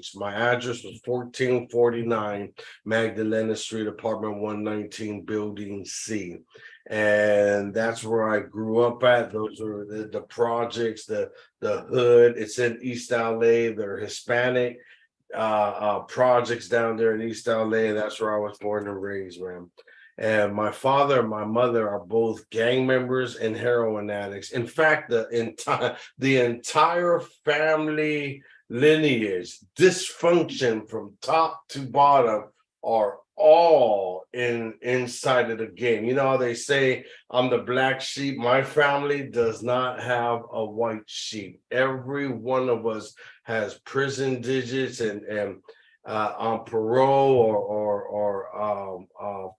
Fanatics. My address was 1449 Magdalena Street, apartment 119, building C. And that's where I grew up at. Those are the projects, the hood. It's in East LA. They're Hispanic projects down there in East LA. That's where I was born and raised, man. And my father and my mother are both gang members and heroin addicts. In fact, the entire family lineage, dysfunction from top to bottom, are all inside of the game. You know how they say I'm the black sheep? My family does not have a white sheep. Every one of us has prison digits and on parole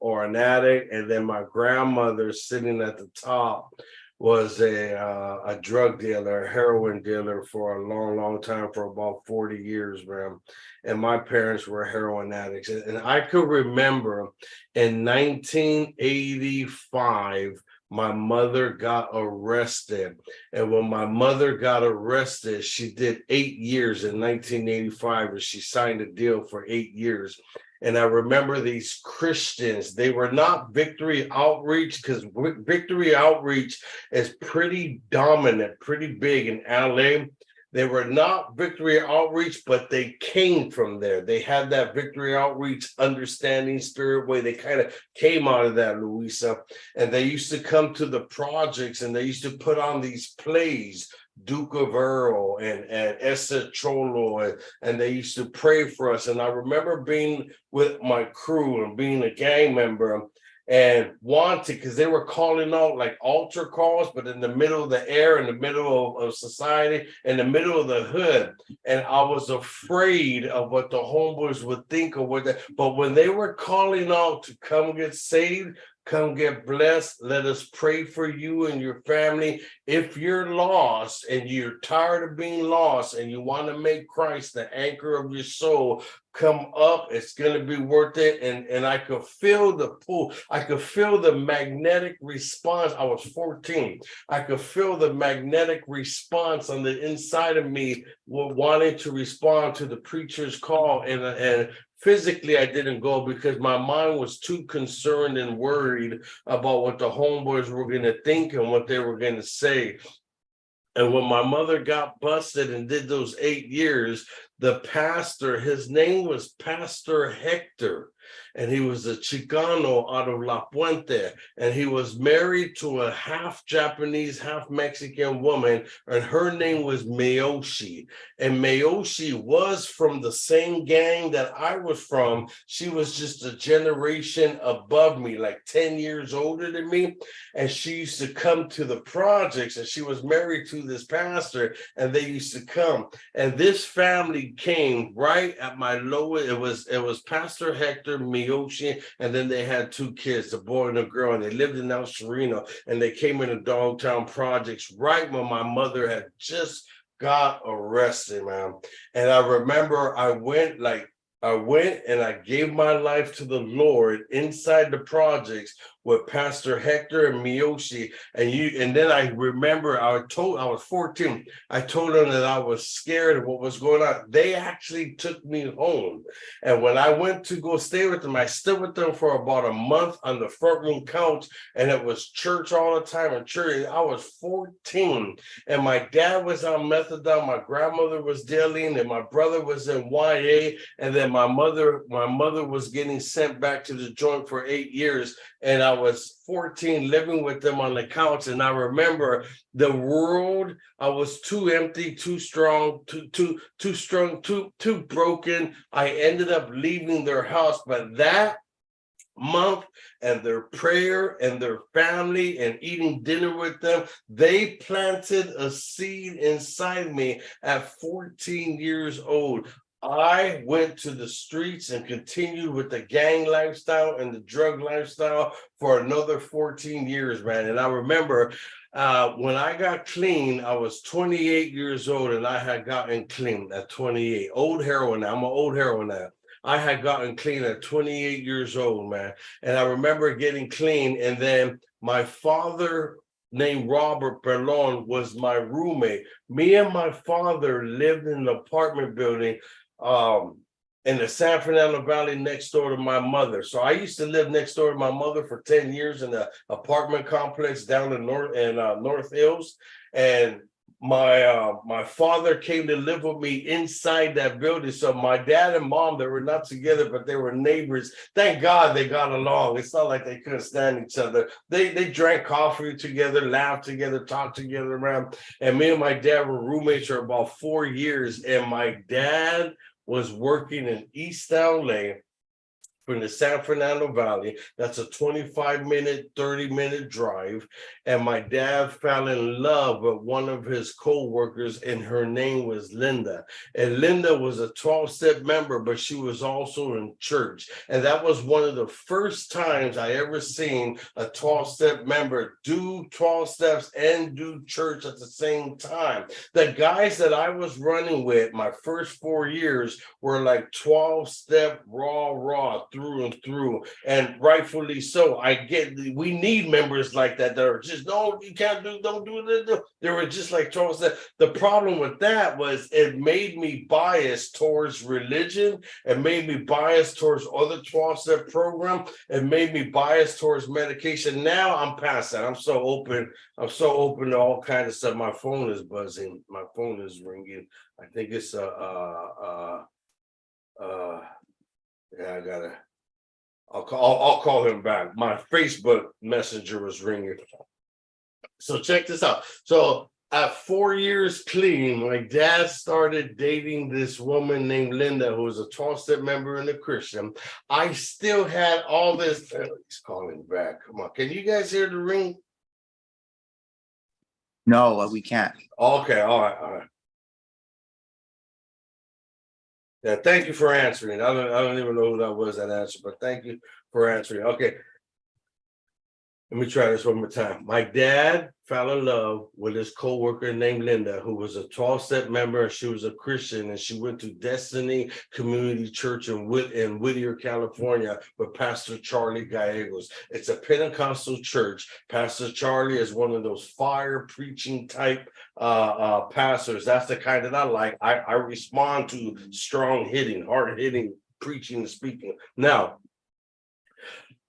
or an addict. And then my grandmother sitting at the top was a drug dealer, a heroin dealer for a long time, for about 40 years, man. And my parents were heroin addicts. And I could remember in 1985, my mother got arrested. And when my mother got arrested, she did 8 years in 1985, and she signed a deal for 8 years. And I remember these Christians, they were not Victory Outreach, because Victory Outreach is pretty dominant, pretty big in LA. They were not Victory Outreach, but they came from there. They had that Victory Outreach understanding spirit way. They kind of came out of that, Luisa. And they used to come to the projects and they used to put on these plays, Duke of Earl and Essa Cholo, and they used to pray for us. And I remember being with my crew and being a gang member and wanted, because they were calling out like altar calls, but in the middle of the air, in the middle of society, in the middle of the hood. And I was afraid of what the homeboys would think of what that. But when they were calling out to come get saved, come get blessed, let us pray for you and your family. If you're lost and you're tired of being lost and you want to make Christ the anchor of your soul, come up. It's going to be worth it. And I could feel the pull. I could feel the magnetic response. I was 14. I could feel the magnetic response on the inside of me, wanting to respond to the preacher's call. And physically, I didn't go because my mind was too concerned and worried about what the homeboys were going to think and what they were going to say. And when my mother got busted and did those 8 years, the pastor, his name was Pastor Hector, and he was a Chicano out of La Puente, and he was married to a half Japanese, half Mexican woman, and her name was Miyoshi. And Miyoshi was from the same gang that I was from. She was just a generation above me, like 10 years older than me. And she used to come to the projects, and she was married to this pastor, and they used to come. And this family came right at my lowest. It was Pastor Hector, Miyoshi, and then they had 2 kids, a boy and a girl, and they lived in El Sereno, and they came into Dogtown Projects right when my mother had just got arrested, man. And I remember I went and I gave my life to the Lord inside the projects with Pastor Hector and Miyoshi. And then I remember I was 14. I told them that I was scared of what was going on. They actually took me home. And when I went to go stay with them, I stayed with them for about a month on the front room couch, and it was church all the time. And church, I was 14, and my dad was on methadone, my grandmother was dealing, and my brother was in YA, and then my mother was getting sent back to the joint for 8 years. And I was 14 living with them on the couch. And I remember the world, I was too empty, too strong, too broken. I ended up leaving their house. But that month and their prayer and their family and eating dinner with them, they planted a seed inside me at 14 years old. I went to the streets and continued with the gang lifestyle and the drug lifestyle for another 14 years, man. And I remember when I got clean, I was 28 years old, and I had gotten clean at 28. Old heroin. I'm an old heroin now. I had gotten clean at 28 years old, man. And I remember getting clean, and then my father, named Robert Perlon, was my roommate. Me and my father lived in an apartment building in the San Fernando Valley next door to my mother. So I used to live next door to my mother for 10 years in an apartment complex down in North Hills. And my father came to live with me inside that building. So my dad and mom, they were not together, but they were neighbors. Thank God they got along. It's not like they couldn't stand each other. They drank coffee together, laughed together, talked together around. And me and my dad were roommates for about 4 years. And my dad was working in East LA from the San Fernando Valley. That's a 25-minute, 30-minute drive. And my dad fell in love with one of his co-workers, and her name was Linda. And Linda was a 12-step member, but she was also in church. And that was one of the first times I ever seen a 12-step member do 12 steps and do church at the same time. The guys that I was running with my first 4 years were like 12-step raw through and through, and rightfully so. We need members like that are just, no, you can't do, don't do it. They were just like Charles said. The problem with that was it made me biased towards religion. It made me biased towards other 12-step program. It made me biased towards medication. Now I'm past that. I'm so open. I'm so open to all kinds of stuff. My phone is buzzing. My phone is ringing. I think it's yeah, I'll call him back. My Facebook messenger was ringing. So check this out. So at 4 years clean, my dad started dating this woman named Linda, who was a 12-step member and a Christian. I still had all this. He's calling back. Come on. Can you guys hear the ring? No, we can't. Okay. All right. Yeah, thank you for answering. I don't even know who that was that answered, but thank you for answering. Okay. Let me try this one more time. My dad fell in love with his co-worker named Linda, who was a 12-step member. She was a Christian, and she went to Destiny Community Church in Whittier, California, with Pastor Charlie Gallegos. It's a Pentecostal church. Pastor Charlie is one of those fire preaching type pastors. That's the kind that I like. I respond to strong hitting, hard hitting preaching and speaking. Now,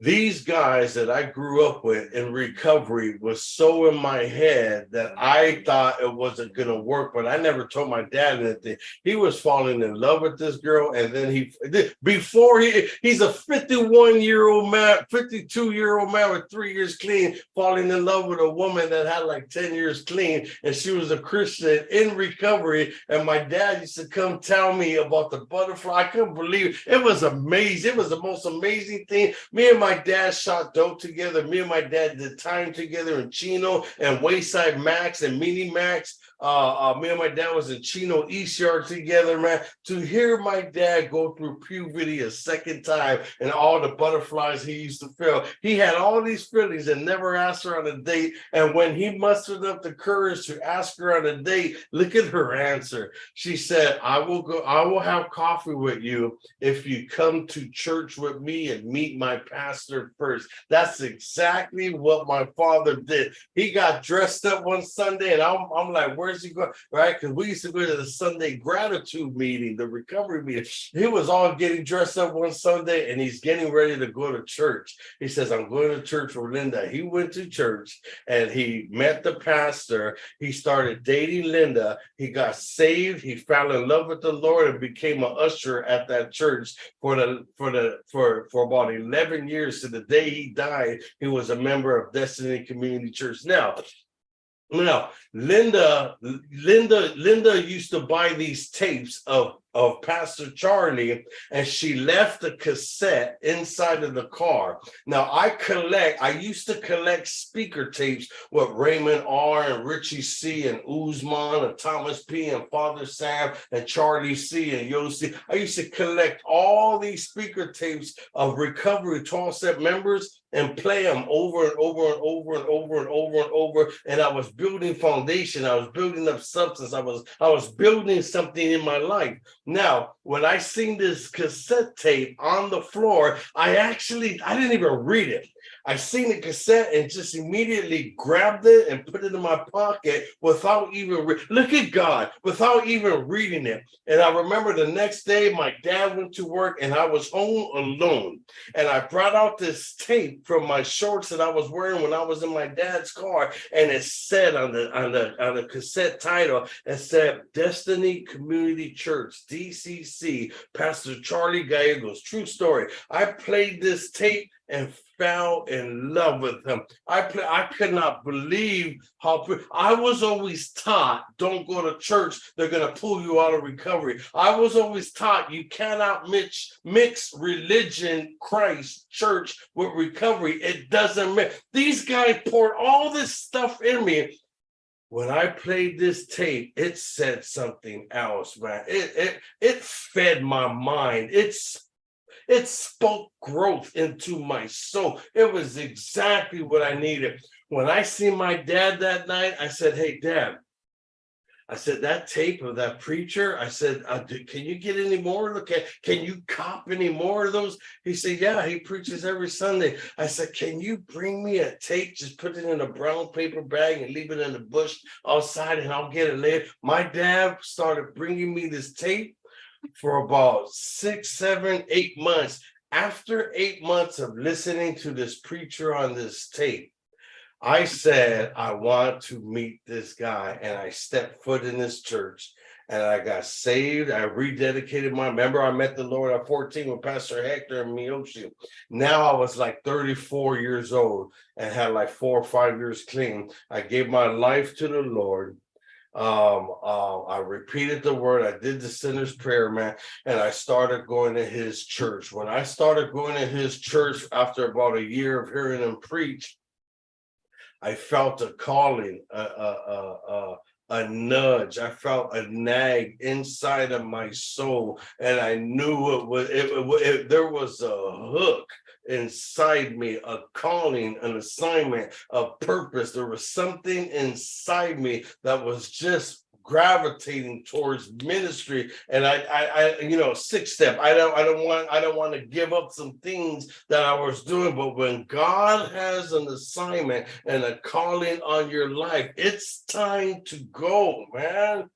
these guys that I grew up with in recovery was so in my head that I thought it wasn't going to work, but I never told my dad anything. He was falling in love with this girl, and then he's a 51-year-old man, 52-year-old man with 3 years clean, falling in love with a woman that had like 10 years clean, and she was a Christian in recovery. And my dad used to come tell me about the butterfly. I couldn't believe it. It was amazing. It was the most amazing thing. Me and my dad shot dope together. Me and my dad did time together in Chino and Wayside Max and Mini Max. Me and my dad was in Chino East Yard together, man. To hear my dad go through puberty a second time and all the butterflies he used to feel. He had all these feelings and never asked her on a date. And when he mustered up the courage to ask her on a date, look at her answer. She said, I will have coffee with you if you come to church with me and meet my pastor first. That's exactly what my father did. He got dressed up one Sunday, and I'm like, where's he going? Right? Because we used to go to the Sunday gratitude meeting, the recovery meeting. He was all getting dressed up one Sunday, and he's getting ready to go to church. He says, I'm going to church with Linda. He went to church, and he met the pastor. He started dating Linda. He got saved. He fell in love with the Lord and became an usher at that church for about 11 years. To the day he died, he was a member of Destiny Community Church. Now, Linda used to buy these tapes of Pastor Charlie, and she left the cassette inside of the car. Now, I used to collect speaker tapes with Raymond R. and Richie C. and Uzman and Thomas P. and Father Sam and Charlie C. and Yossi. I used to collect all these speaker tapes of recovery 12-step members, and play them over and over and over and over and over and over. And I was building foundation. I was building up substance. I was building something in my life. Now, when I seen this cassette tape on the floor, I didn't even read it. I seen the cassette and just immediately grabbed it and put it in my pocket without even look at God, without even reading it. And I remember the next day my dad went to work and I was home alone. And I brought out this tape from my shorts that I was wearing when I was in my dad's car, and it said on the cassette title, it said Destiny Community Church, DCC, Pastor Charlie Gallegos. True story. I played this tape and fell in love with him. I could not believe how I was always taught, don't go to church, they're going to pull you out of recovery. I was always taught you cannot mix religion, Christ, church with recovery. It doesn't mix. These guys poured all this stuff in me. When I played this tape, it said something else, man. It fed my mind. It spoke growth into my soul. It was exactly what I needed. When I seen my dad that night, I said, hey, Dad, I said, that tape of that preacher, I said, can you get any more? Can you cop any more of those? He said, yeah, he preaches every Sunday. I said, can you bring me a tape? Just put it in a brown paper bag and leave it in the bush outside and I'll get it later. My dad started bringing me this tape for about 6, 7, 8 months. After 8 months of listening to this preacher on this tape, I said, I want to meet this guy. And I stepped foot in this church and I got saved. I rededicated I met the Lord at 14 with Pastor Hector and Miyoshi. Now I was like 34 years old and had like 4 or 5 years clean. I gave my life to the Lord. I repeated the word. I did the sinner's prayer, man, and I started going to his church. When I started going to his church after about a year of hearing him preach, I felt a calling, a nudge. I felt a nag inside of my soul, and I knew there was a hook inside me, a calling, an assignment, a purpose. There was something inside me that was just gravitating towards ministry. And I 6 step. I don't want to give up some things that I was doing. But when God has an assignment and a calling on your life, it's time to go, man.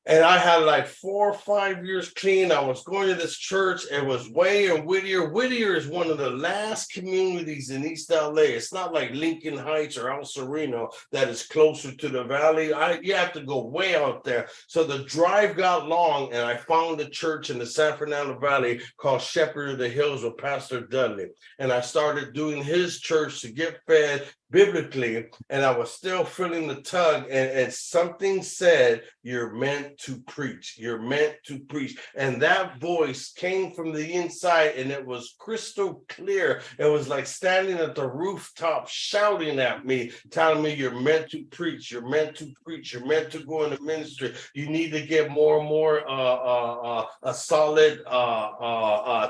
And I had like 4 or 5 years clean. I was going to this church. It was way in Whittier. Whittier is one of the last communities in East LA. It's not like Lincoln Heights or El Sereno that is closer to the valley. You have to go way out there. So the drive got long, and I found a church in the San Fernando Valley called Shepherd of the Hills with Pastor Dudley. And I started doing his church to get fed biblically, and I was still feeling the tug, and something said, you're meant to preach. You're meant to preach. And that voice came from the inside, and it was crystal clear. It was like standing at the rooftop shouting at me, telling me you're meant to preach. You're meant to preach. You're meant to go into ministry. You need to get more and more a solid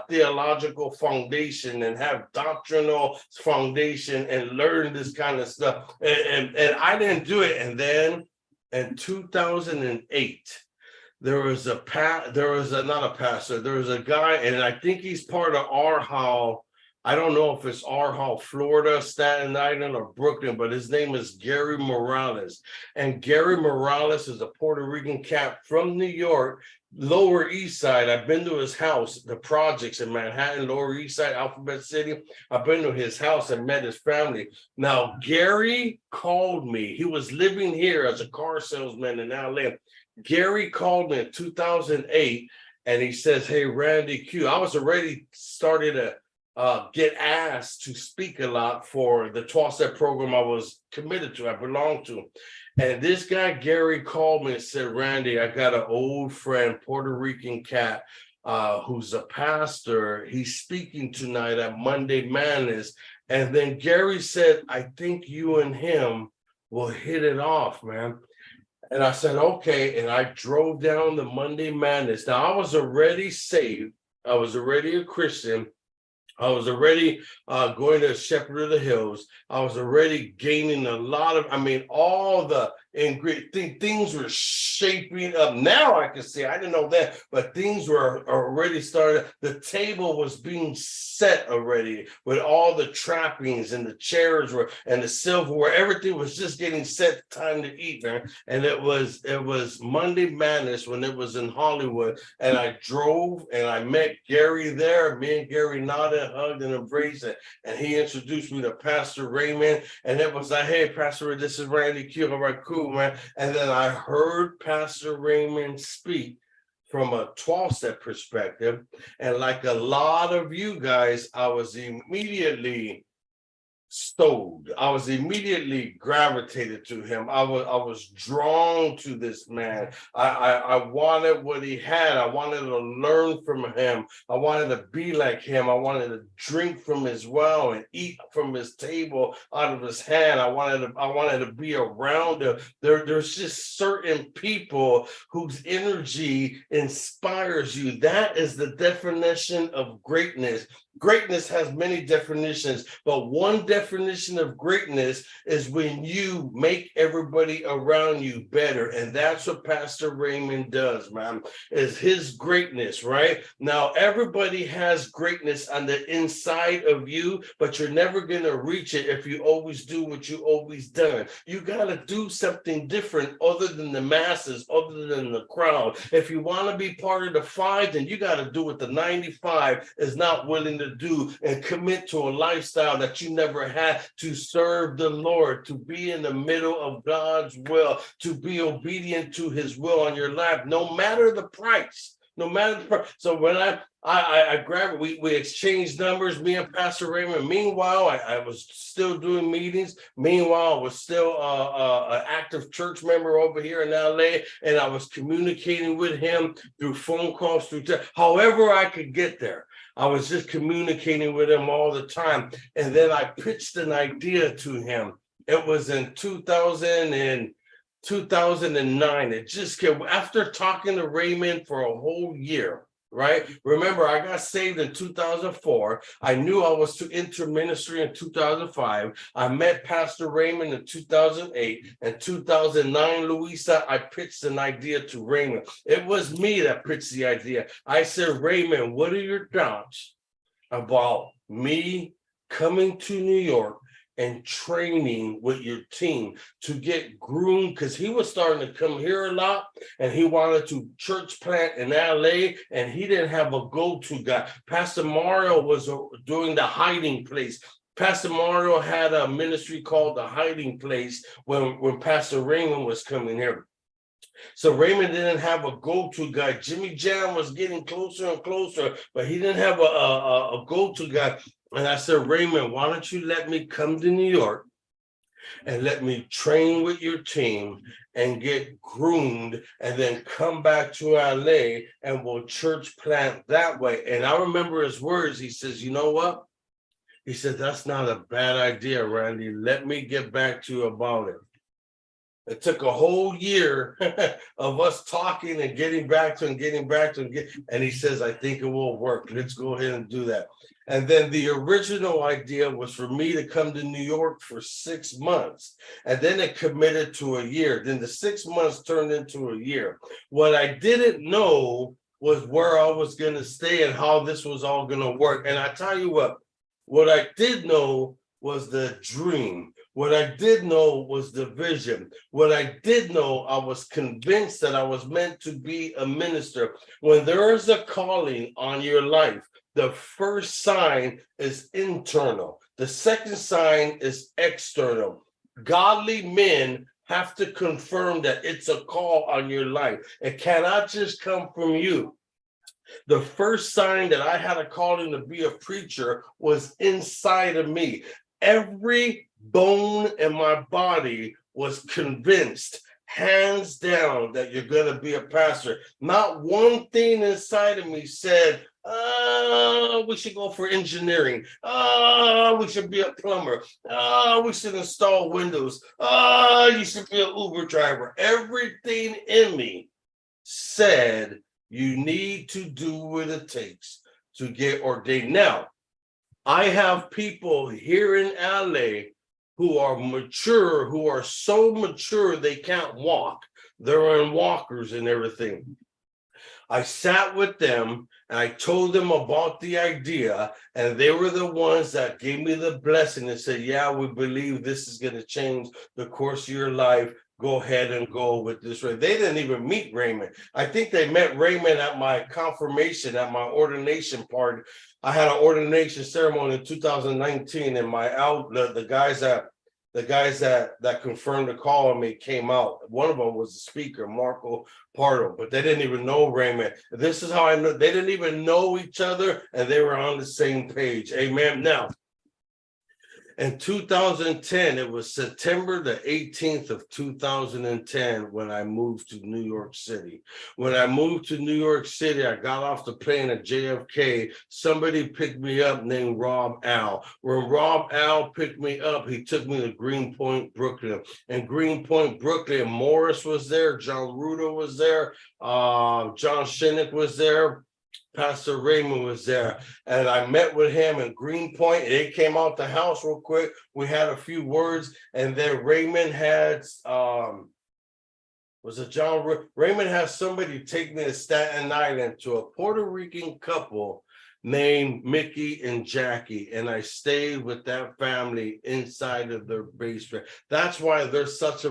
theological foundation and have doctrinal foundation and learn this kind of stuff. And I didn't do it. And then in 2008, there was a guy, and I think he's part of RHOW. I don't know if it's RHOW, Florida, Staten Island, or Brooklyn, but his name is Gary Morales. And Gary Morales is a Puerto Rican cat from New York, Lower East Side. I've been to his house, the projects in Manhattan, Lower East Side, Alphabet City. I've been to his house and met his family. Now, Gary called me. He was living here as a car salesman in LA. Gary called me in 2008, and he says, hey, Randy Q. I was already started to get asked to speak a lot for the 12-step program I was committed to, I belonged to. And this guy, Gary, called me and said, Randy, I got an old friend, Puerto Rican cat, who's a pastor. He's speaking tonight at Monday Madness. And then Gary said, I think you and him will hit it off, man. And I said, okay. And I drove down to Monday Madness. Now, I was already saved. I was already a Christian. I was already going to Shepherd of the Hills. I was already gaining a lot of, all the things were shaping up. Now I can see, I didn't know that, but things were already started. The table was being set already with all the trappings, and the chairs were, and the silverware, everything was just getting set, time to eat, man. And it was Monday Madness when it was in Hollywood, and I drove and I met Gary there. Me and Gary nodded, hugged, and embraced it. And he introduced me to Pastor Raymond. And it was like, hey, Pastor, this is Randy Q. All right, cool, man. And then I heard Pastor Raymond speak from a 12-step perspective. And like a lot of you guys, I was immediately stowed. I was immediately gravitated to him. I was drawn to this man. I wanted what he had. I wanted to learn from him. I wanted to be like him. I wanted to drink from his well and eat from his table out of his hand. I wanted to be around him. There's just certain people whose energy inspires you. That is the definition of greatness. Greatness has many definitions, but one definition of greatness is when you make everybody around you better. And that's what Pastor Raymond does, man, is his greatness, right? Now, everybody has greatness on the inside of you, but you're never going to reach it if you always do what you always done. You got to do something different other than the masses, other than the crowd. If you want to be part of the 5, then you got to do what the 95 is not willing to do, and commit to a lifestyle that you never had, to serve the Lord, to be in the middle of God's will, to be obedient to his will on your life, no matter the price. No matter the price. So when I grabbed it, we exchanged numbers, me and Pastor Raymond. Meanwhile, I was still doing meetings. Meanwhile, I was still an active church member over here in LA, and I was communicating with him through phone calls, through however I could get there. I was just communicating with him all the time. And then I pitched an idea to him. It was in 2009. It just came after talking to Raymond for a whole year, right? Remember, I got saved in 2004. I knew I was to enter ministry in 2005. I met Pastor Raymond in 2008. In 2009, Louisa, I pitched an idea to Raymond. It was me that pitched the idea. I said, Raymond, what are your thoughts about me coming to New York and training with your team to get groomed? Because he was starting to come here a lot, and he wanted to church plant in LA, and he didn't have a go-to guy. Pastor Mario was doing the hiding place. Pastor Mario had a ministry called the Hiding Place when Pastor Raymond was coming here. So Raymond didn't have a go-to guy. Jimmy Jam was getting closer and closer, but he didn't have a go-to guy. And I said, Raymond, why don't you let me come to New York and let me train with your team and get groomed, and then come back to LA and we'll church plant that way. And I remember his words. He says, you know what? He said, that's not a bad idea, Randy. Let me get back to you about it. It took a whole year of us talking and getting back to him, and he says, I think it will work. Let's go ahead and do that. And then the original idea was for me to come to New York for 6 months. And then it committed to a year. Then the 6 months turned into a year. What I didn't know was where I was going to stay and how this was all going to work. And I tell you what I did know was the dream. What I did know was the vision. What I did know, I was convinced that I was meant to be a minister. When there is a calling on your life, the first sign is internal. The second sign is external. Godly men have to confirm that it's a call on your life. It cannot just come from you. The first sign that I had a calling to be a preacher was inside of me. Every bone in my body was convinced, hands down, that you're going to be a pastor. Not one thing inside of me said, we should go for engineering. We should be a plumber. We should install windows. You should be an Uber driver. Everything in me said, you need to do what it takes to get ordained. Now, I have people here in LA who are mature, who are so mature they can't walk. They're on walkers and everything. I sat with them and I told them about the idea, and they were the ones that gave me the blessing and said, yeah, we believe this is going to change the course of your life. Go ahead and go with this. They didn't even meet Raymond. I think they met Raymond at my confirmation, at my ordination party. I had an ordination ceremony in 2019, and the guys that confirmed the call on me came out. One of them was the speaker, Marco Pardo, but they didn't even know Raymond. This is how I know. They didn't even know each other, and they were on the same page. Amen. Now, in 2010, it was September the 18th of 2010 when I moved to New York City. When I moved to New York City, I got off the plane at JFK. Somebody picked me up named RHOW. When RHOW picked me up, he took me to Greenpoint, Brooklyn. And Greenpoint, Brooklyn, Morris was there, John Ruda was there, John Shinnick was there. Pastor Raymond was there, and I met with him in Greenpoint. They came out the house real quick. We had a few words, and then Raymond had Raymond had somebody take me to Staten Island to a Puerto Rican couple named Mickey and Jackie, and I stayed with that family inside of their basement. That's why there's such a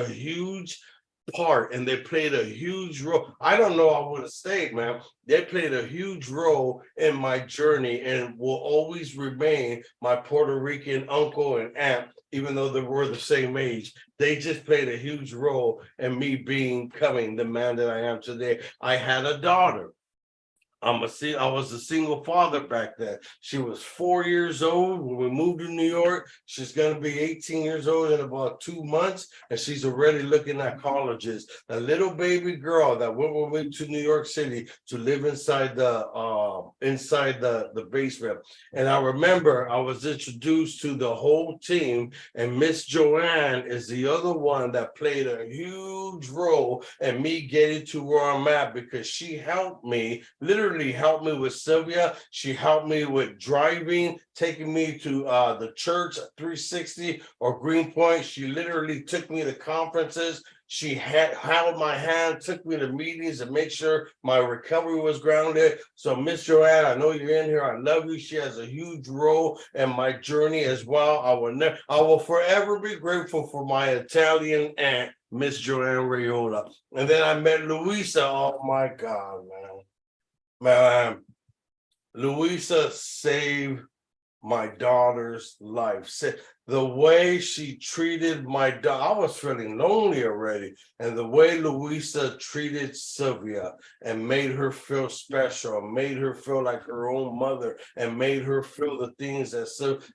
huge part, and they played a huge role. I don't know, I would have stayed, man. They played a huge role in my journey and will always remain my Puerto Rican uncle and aunt, even though they were the same age. They just played a huge role in me becoming the man that I am today. I had a daughter. I was a single father back then. She was 4 years old when we moved to New York. She's going to be 18 years old in about 2 months, and she's already looking at colleges. A little baby girl that went with me to New York City to live inside the basement. And I remember I was introduced to the whole team, and Miss Joanne is the other one that played a huge role in me getting to where I'm at, because she helped me, literally helped me with Sylvia. She helped me with driving, taking me to the church 360 or Greenpoint. She literally took me to conferences. She held my hand, took me to meetings to make sure my recovery was grounded. So Miss Joanne, I know you're in here. I love you. She has a huge role in my journey as well. I will forever be grateful for my Italian aunt, Miss Joanne Raiola. And then I met Louisa. Oh my God, man. Louisa saved my daughter's life. The way she treated my daughter, I was feeling lonely already. And the way Louisa treated Sylvia and made her feel special, made her feel like her own mother, and made her feel the things that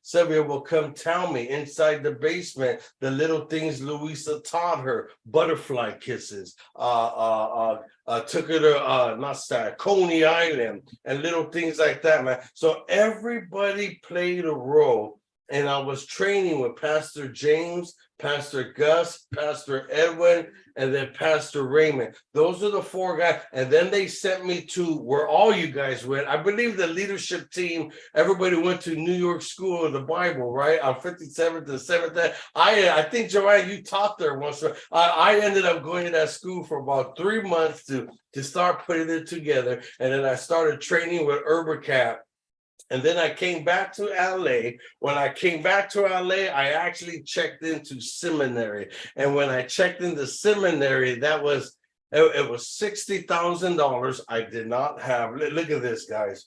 Sylvia will come tell me inside the basement, the little things Louisa taught her, butterfly kisses, took her to Coney Island, and little things like that, man. So everybody played a role. And I was training with Pastor James, Pastor Gus, Pastor Edwin, and then Pastor Raymond. Those are the four guys. And then they sent me to where all you guys went. I believe the leadership team, everybody went to New York School of the Bible, right? On 57th and 7th. I think, Joanne, you taught there once. I ended up going to that school for about 3 months to start putting it together. And then I started training with Urbacat. And then I came back to LA. When I came back to LA, I actually checked into seminary. And when I checked into seminary, it was $60,000. I did not have. Look at this, guys.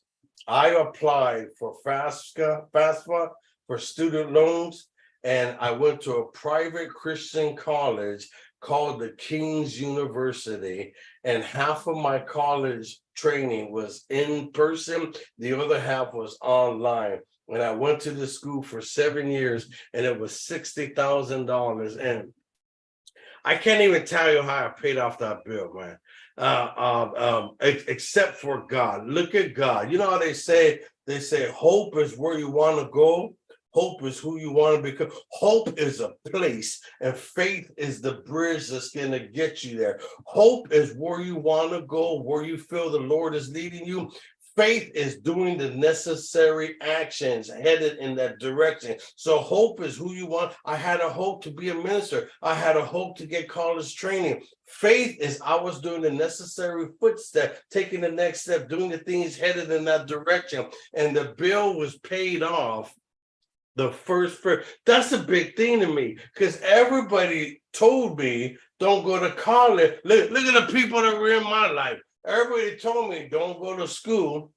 I applied for FAFSA for student loans, and I went to a private Christian college called the King's University, and half of my college training was in person, the other half was online. And I went to the school for 7 years, and it was $60,000. And I can't even tell you how I paid off that bill, man. Except for God. Look at God. You know how they say hope is where you want to go. Hope is who you want to become. Hope is a place, and faith is the bridge that's going to get you there. Hope is where you want to go, where you feel the Lord is leading you. Faith is doing the necessary actions headed in that direction. So hope is who you want. I had a hope to be a minister. I had a hope to get college training. Faith is I was doing the necessary footstep, taking the next step, doing the things headed in that direction. And the bill was paid off the first. That's a big thing to me, because everybody told me don't go to college. Look at the people that were in my life. Everybody told me don't go to school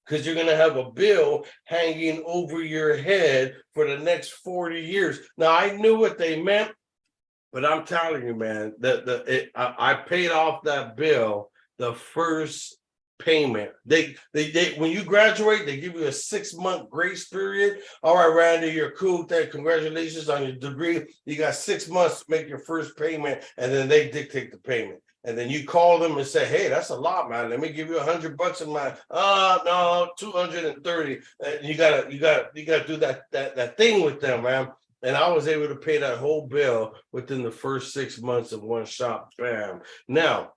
because you're going to have a bill hanging over your head for the next 40 years. Now, I knew what they meant, but I'm telling you, man, I paid off that bill the first payment. They when you graduate, they give you a 6-month grace period. All right, Randy, you're cool. Congratulations on your degree. You got 6 months to make your first payment, and then they dictate the payment. And then you call them and say, hey, that's a lot, man. Let me give you $100 in my no, 230. And you gotta do that thing with them, man. And I was able to pay that whole bill within the first 6 months of one shot. Bam. Now,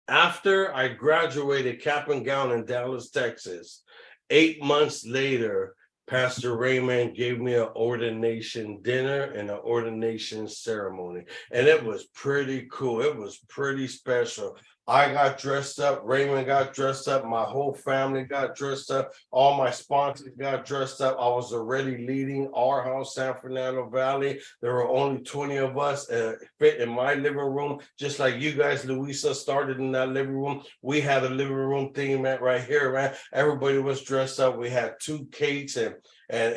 after I graduated cap and gown in Dallas, Texas, 8 months later, Pastor Raymond gave me an ordination dinner and an ordination ceremony. And it was pretty cool. It was pretty special. I got dressed up. Raymond got dressed up. My whole family got dressed up. All my sponsors got dressed up. I was already leading RHOW San Fernando Valley. There were only 20 of us fit in my living room, just like you guys. Louisa started in that living room. We had a living room theme right here, right? Everybody was dressed up. We had 2 cakes, and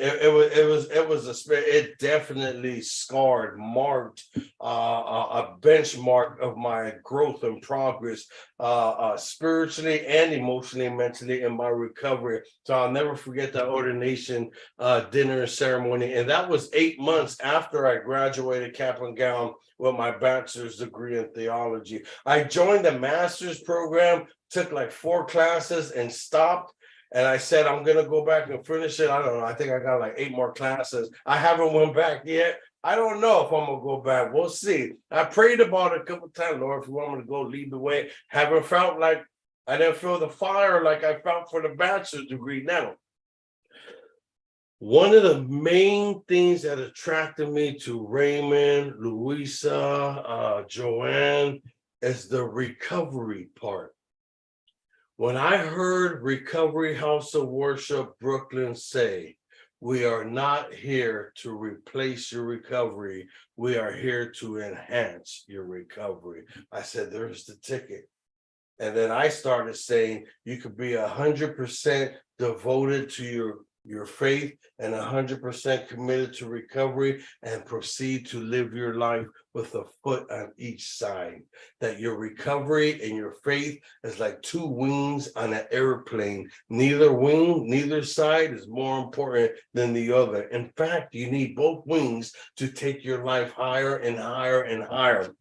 it definitely marked a benchmark of my growth and progress spiritually and emotionally, mentally in my recovery. So I'll never forget that ordination dinner ceremony. And that was 8 months after I graduated cap and gown with my bachelor's degree in theology. I joined the master's program, took like 4 classes and stopped. And I said, I'm going to go back and finish it. I don't know. I think I got like 8 more classes. I haven't went back yet. I don't know if I'm going to go back. We'll see. I prayed about it a couple of times. Lord, if you want me to go, lead the way. Haven't felt like I didn't feel the fire like I felt for the bachelor's degree now. One of the main things that attracted me to Raymond, Louisa, Joanne is the recovery part. When I heard Recovery House of Worship Brooklyn say, we are not here to replace your recovery, we are here to enhance your recovery, I said, there's the ticket. And then I started saying, you could be 100% devoted to your faith and 100% committed to recovery and proceed to live your life with a foot on each side. That your recovery and your faith is like 2 wings on an airplane. Neither wing, neither side is more important than the other. In fact, you need both wings to take your life higher and higher and higher.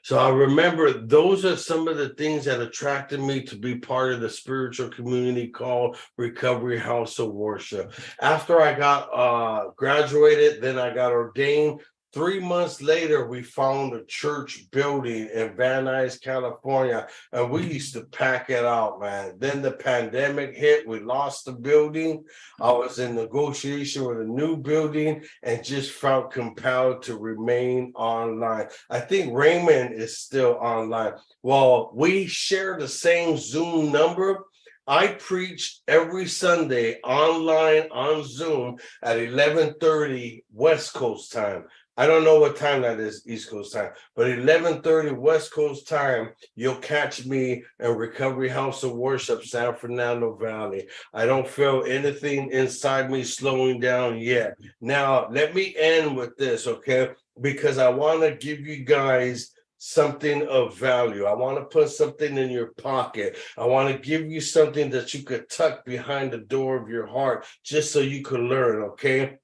So I remember those are some of the things that attracted me to be part of the spiritual community called Recovery House of Worship. After I got graduated, then I got ordained. 3 months later, we found a church building in Van Nuys, California, and we used to pack it out, man. Then the pandemic hit, we lost the building. I was in negotiation with a new building and just felt compelled to remain online. I think Raymond is still online. Well, we share the same Zoom number. I preach every Sunday online on Zoom at 11:30 West Coast time. I don't know what time that is, East Coast time, but 11:30 West Coast time, you'll catch me in Recovery House of Worship, San Fernando Valley. I don't feel anything inside me slowing down yet. Now, let me end with this, okay? Because I want to give you guys something of value. I want to put something in your pocket. I want to give you something that you could tuck behind the door of your heart just so you can learn, okay?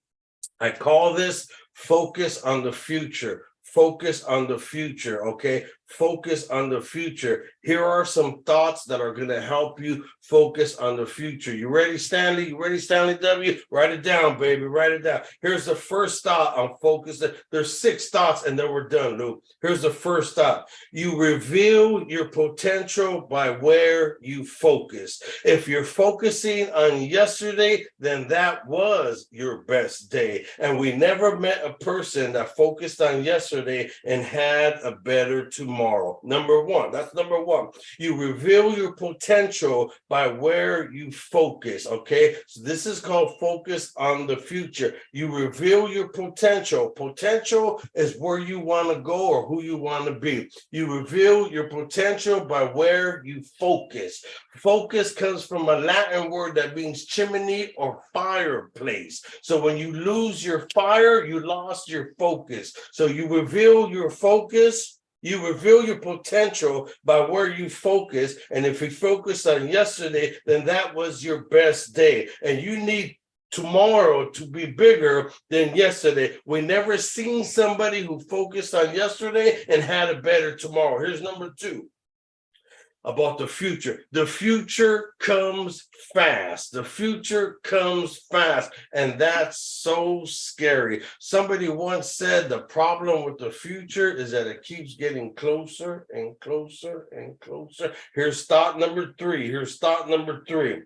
I call this focus on the future. Focus on the future, okay? focus on the future. Here are some thoughts that are going to help you focus on the future. You ready, Stanley? You ready, Stanley W? Write it down, baby. Write it down. Here's the first thought on focus. There's 6 thoughts and then we're done, Lou. Here's the first thought. You reveal your potential by where you focus. If you're focusing on yesterday, then that was your best day. And we never met a person that focused on yesterday and had a better tomorrow. Number one, that's number one. You reveal your potential by where you focus, okay? So this is called focus on the future. You reveal your potential. Potential is where you want to go or who you want to be. You reveal your potential by where you focus. Focus comes from a Latin word that means chimney or fireplace. So when you lose your fire, you lost your focus. So you reveal your focus. You reveal your potential by where you focus. And if you focus on yesterday, then that was your best day. And you need tomorrow to be bigger than yesterday. We never seen somebody who focused on yesterday and had a better tomorrow. Here's number 2. About the future. The future comes fast. The future comes fast. And that's so scary. Somebody once said the problem with the future is that it keeps getting closer and closer and closer. Here's thought number 3. Here's thought number 3.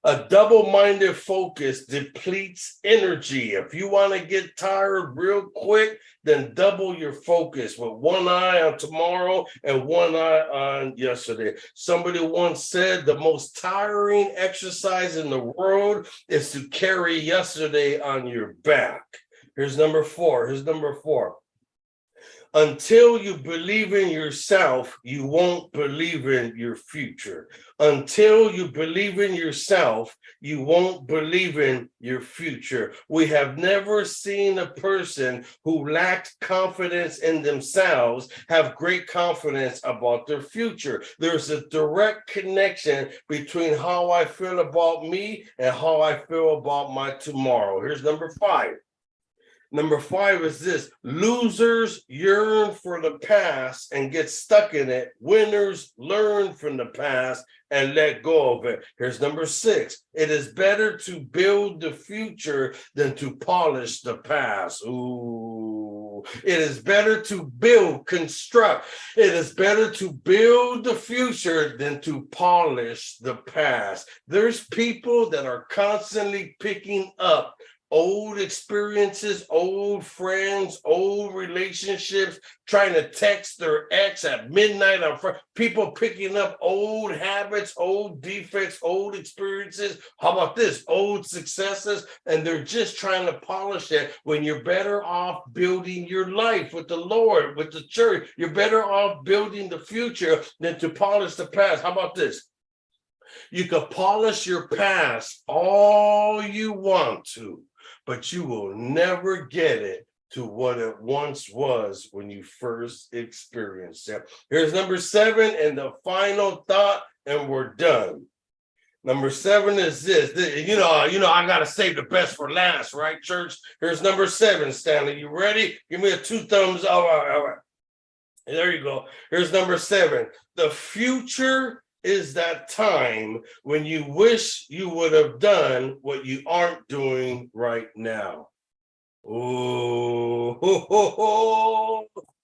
A double-minded focus depletes energy. If you want to get tired real quick, then double your focus with one eye on tomorrow and one eye on yesterday. Somebody once said the most tiring exercise in the world is to carry yesterday on your back. Here's number 4. Here's number 4. Until you believe in yourself, you won't believe in your future. Until you believe in yourself, you won't believe in your future. We have never seen a person who lacked confidence in themselves have great confidence about their future. There's a direct connection between how I feel about me and how I feel about my tomorrow. Here's number 5. Number 5 is this: losers yearn for the past and get stuck in it. Winners learn from the past and let go of it. Here's number 6. It is better to build the future than to polish the past. Ooh. It is better to build, construct. It is better to build the future than to polish the past. There's people that are constantly picking up old experiences, old friends, old relationships, trying to text their ex at midnight on Friday. People picking up old habits, old defects, old experiences. How about this? Old successes, and they're just trying to polish it when you're better off building your life with the Lord, with the church. You're better off building the future than to polish the past. How about this? You can polish your past all you want to, but you will never get it to what it once was when you first experienced it. Here's number 7 and the final thought, and we're done. Number 7 is this. You know, I got to save the best for last, right, church? Here's number 7, Stanley. You ready? Give me a 2 thumbs up. All right. There you go. Here's number 7. The future is that time when you wish you would have done what you aren't doing right now. Ooh,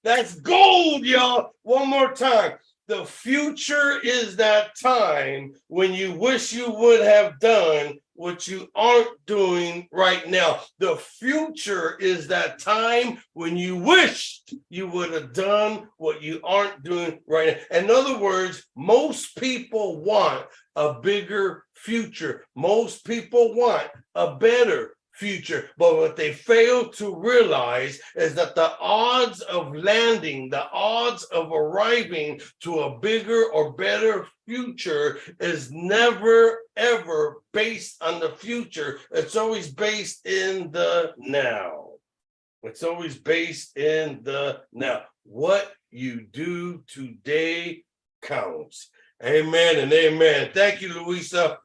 that's gold, y'all. One more time. The future is that time when you wish you would have done what you aren't doing right now. The future is that time when you wished you would have done what you aren't doing right now. In other words, most people want a bigger future. Most people want a better future. But what they fail to realize is that the odds of landing, the odds of arriving to a bigger or better future is never, ever based on the future. It's always based in the now. It's always based in the now. What you do today counts. Amen and amen. Thank you, Louisa.